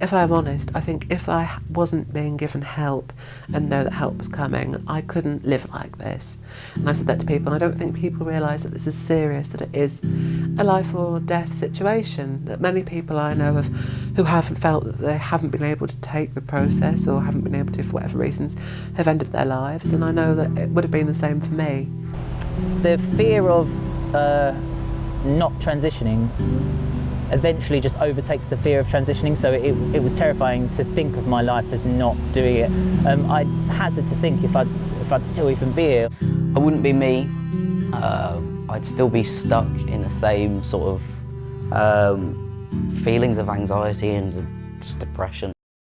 if I'm honest, I think if I wasn't being given help and know that help was coming, I couldn't live like this. And I've said that to people, and I don't think people realise that this is serious, that it is a life or death situation, that many people I know of who haven't felt that they haven't been able to take the process or haven't been able to, for whatever reasons, have ended their lives, and I know that it would have been the same for me. The fear of not transitioning eventually just overtakes the fear of transitioning, so it was terrifying to think of my life as not doing it. I'd hazard to think if I'd still even be here. I wouldn't be me. I'd still be stuck in the same sort of feelings of anxiety and just depression.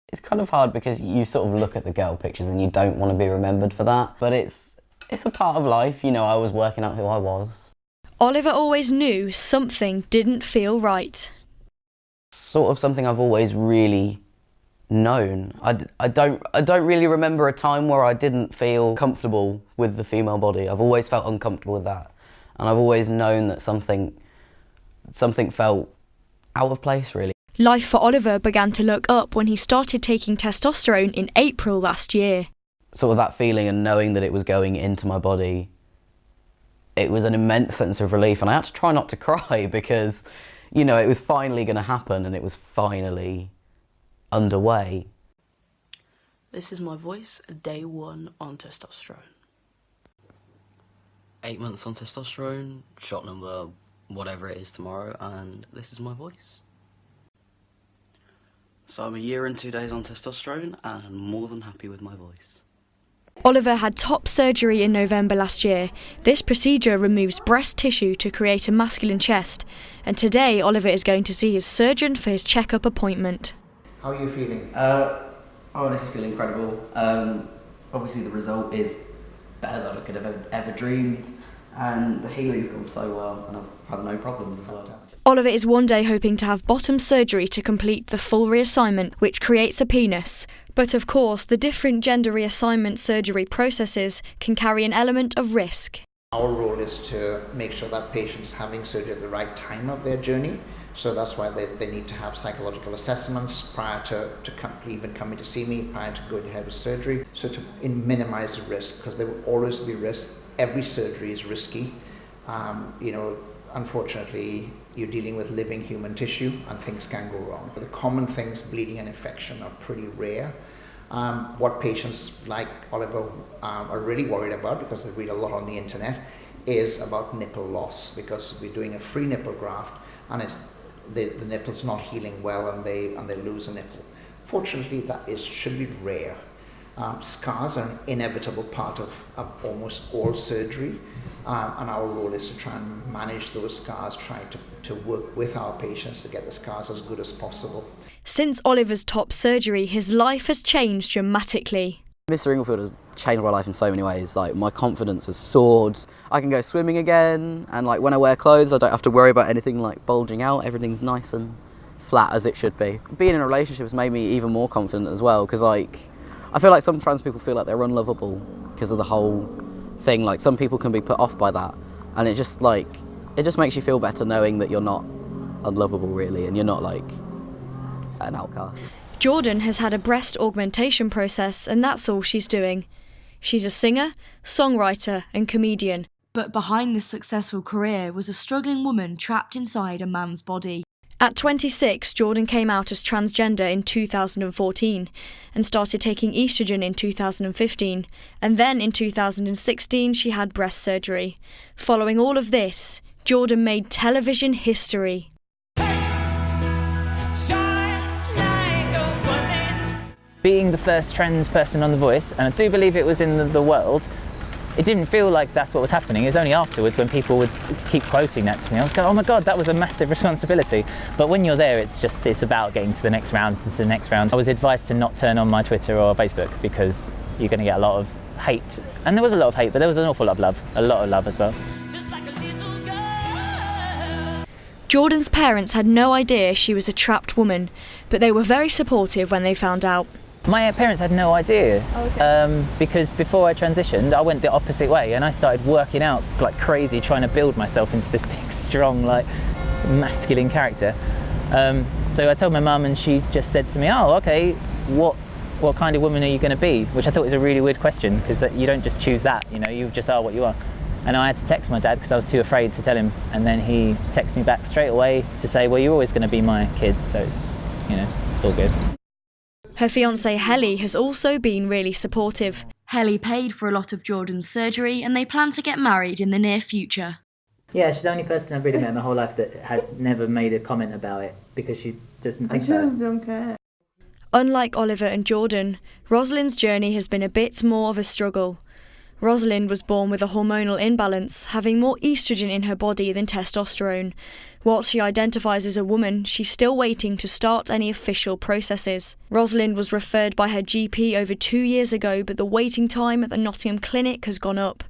It's kind of hard because you sort of look at the girl pictures and you don't want to be remembered for that, but it's a part of life, you know. I was working out who I was. Oliver always knew something didn't feel right. Sort of something I've always really known. I don't really remember a time where I didn't feel comfortable with the female body. I've always felt uncomfortable with that, and I've always known that something felt out of place, really. Life for Oliver began to look up when he started taking testosterone in April last year. Sort of that feeling and knowing that it was going into my body, it was an immense sense of relief, and I had to try not to cry because, you know, it was finally going to happen and it was finally underway. This is my voice, day 1 on testosterone. 8 months on testosterone, shot number whatever it is tomorrow, and this is my voice. So I'm a year and 2 days on testosterone and more than happy with my voice. Oliver had top surgery in November last year. This procedure removes breast tissue to create a masculine chest, and today Oliver is going to see his surgeon for his checkup appointment. How are you feeling? I honestly feel incredible. Obviously the result is better than I could have ever dreamed, and the healing's gone so well, and I've had no problems as well. Oliver is one day hoping to have bottom surgery to complete the full reassignment, which creates a penis. But of course, the different gender reassignment surgery processes can carry an element of risk. Our role is to make sure that patient's having surgery at the right time of their journey. So that's why they need to have psychological assessments prior to even coming to see me, prior to going ahead with surgery. So to minimize the risk, because there will always be risk. Every surgery is risky. You know, unfortunately, you're dealing with living human tissue and things can go wrong. The common things, bleeding and infection, are pretty rare. What patients like Oliver are really worried about, because they read a lot on the internet, is about nipple loss, because we're doing a free nipple graft and the nipple's not healing well and they lose a nipple. Fortunately, that should be rare. Scars are an inevitable part of almost all surgery, and our role is to try and manage those scars, try to work with our patients to get the scars as good as possible. Since Oliver's top surgery, his life has changed dramatically. Mr. Inglefield has changed my life in so many ways. Like, my confidence has soared. I can go swimming again, and like when I wear clothes, I don't have to worry about anything like bulging out. Everything's nice and flat as it should be. Being in a relationship has made me even more confident as well, because like I feel like some trans people feel like they're unlovable because of the whole thing. Like, some people can be put off by that, and it just makes you feel better knowing that you're not unlovable really, and you're not like an outcast. Jordan has had a breast augmentation process, and that's all she's doing. She's a singer, songwriter and comedian. But behind this successful career was a struggling woman trapped inside a man's body. At 26, Jordan came out as transgender in 2014 and started taking estrogen in 2015. And then in 2016, she had breast surgery. Following all of this, Jordan made television history. Being the first trans person on The Voice, and I do believe it was in the world, it didn't feel like that's what was happening. It was only afterwards when people would keep quoting that to me. I was going, oh my God, that was a massive responsibility. But when you're there, it's about getting to the next round, and to the next round. I was advised to not turn on my Twitter or Facebook because you're going to get a lot of hate. And there was a lot of hate, but there was an awful lot of love. A lot of love as well. Jordan's parents had no idea she was a trapped woman, but they were very supportive when they found out. My parents had no idea, because before I transitioned, I went the opposite way and I started working out like crazy, trying to build myself into this big, strong, like masculine character. So I told my mum, and she just said to me, oh, okay, what kind of woman are you going to be? Which I thought was a really weird question, because you don't just choose that, you know, you just are what you are. And I had to text my dad because I was too afraid to tell him, and then he texted me back straight away to say, well, you're always going to be my kid, so it's, you know, it's all good. Her fiancé Helly has also been really supportive. Helly paid for a lot of Jordan's surgery, and they plan to get married in the near future. Yeah, she's the only person I've really met in my whole life that has never made a comment about it, because she doesn't think about it. I just don't care. Unlike Oliver and Jordan, Rosalind's journey has been a bit more of a struggle. Rosalind was born with a hormonal imbalance, having more estrogen in her body than testosterone. Whilst she identifies as a woman, she's still waiting to start any official processes. Rosalind was referred by her GP over 2 years ago, but the waiting time at the Nottingham clinic has gone up.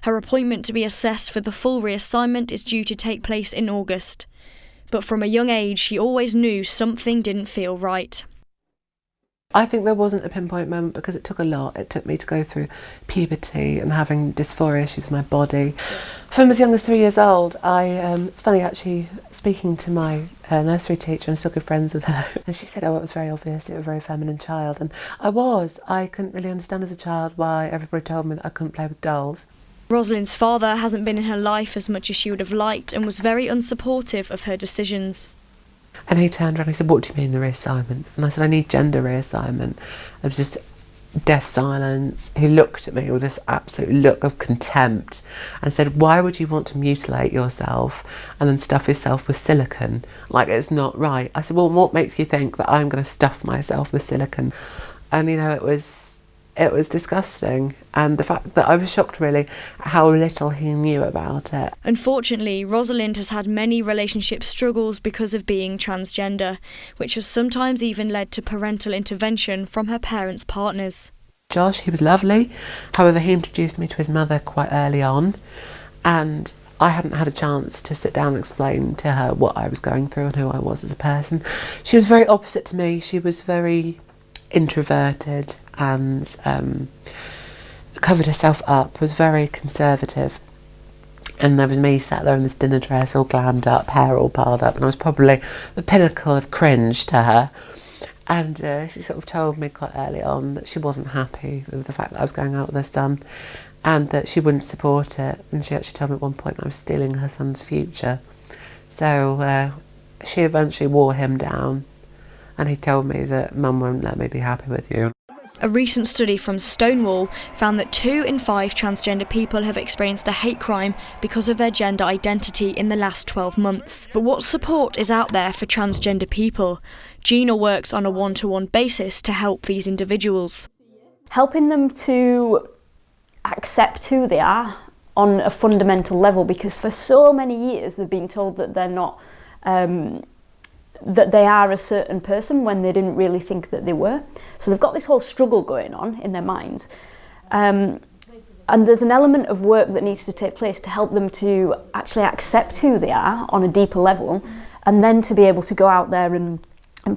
Her appointment to be assessed for the full reassignment is due to take place in August. But from a young age, she always knew something didn't feel right. I think there wasn't a pinpoint moment because it took a lot. It took me to go through puberty and having dysphoria issues with my body. From as young as 3 years old, it's funny actually, speaking to my nursery teacher, I'm still good friends with her, and she said, oh, it was very obvious, you were a very feminine child. And I couldn't really understand as a child why everybody told me that I couldn't play with dolls. Rosalind's father hasn't been in her life as much as she would have liked and was very unsupportive of her decisions. And he turned around and he said, what do you mean the reassignment? And I said, I need gender reassignment. It was just death silence. He looked at me with this absolute look of contempt and said, why would you want to mutilate yourself and then stuff yourself with silicone? Like, it's not right. I said, well, what makes you think that I'm going to stuff myself with silicone? And, you know, it was disgusting, and the fact that I was shocked really at how little he knew about it. Unfortunately, Rosalind has had many relationship struggles because of being transgender, which has sometimes even led to parental intervention from her parents' partners. Josh, he was lovely, however he introduced me to his mother quite early on, and I hadn't had a chance to sit down and explain to her what I was going through and who I was as a person. She was very opposite to me. She was very introverted and covered herself up, was very conservative, and there was me sat there in this dinner dress all glammed up, hair all piled up, and I was probably the pinnacle of cringe to her. And she sort of told me quite early on that she wasn't happy with the fact that I was going out with her son and that she wouldn't support it, and she actually told me at one point that I was stealing her son's future. So she eventually wore him down, and he told me that Mum won't let me be happy with you. A recent study from Stonewall found that 2 in 5 transgender people have experienced a hate crime because of their gender identity in the last 12 months. But what support is out there for transgender people? Gina works on a one-to-one basis to help these individuals. Helping them to accept who they are on a fundamental level, because for so many years they've been told that they're not that they are a certain person when they didn't really think that they were. So they've got this whole struggle going on in their minds. And there's an element of work that needs to take place to help them to actually accept who they are on a deeper level, and then to be able to go out there and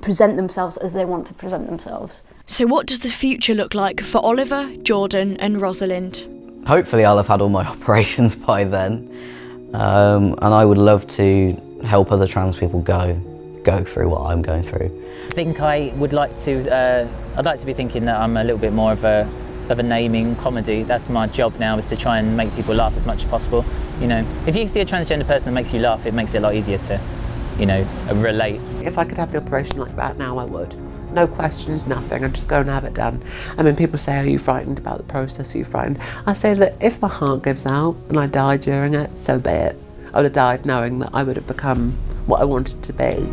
present themselves as they want to present themselves. So what does the future look like for Oliver, Jordan and Rosalind? Hopefully I'll have had all my operations by then. And I would love to help other trans people go through what I'm going through. I think I would like to, I'd like to be thinking that I'm a little bit more of a naming comedy. That's my job now, is to try and make people laugh as much as possible. You know, if you see a transgender person that makes you laugh, it makes it a lot easier to, you know, relate. If I could have the operation like that now, I would. No questions, nothing. I'd just go and have it done. I mean, people say, are you frightened about the process? Are you frightened? I say that if my heart gives out and I die during it, so be it. I would have died knowing that I would have become what I wanted to be.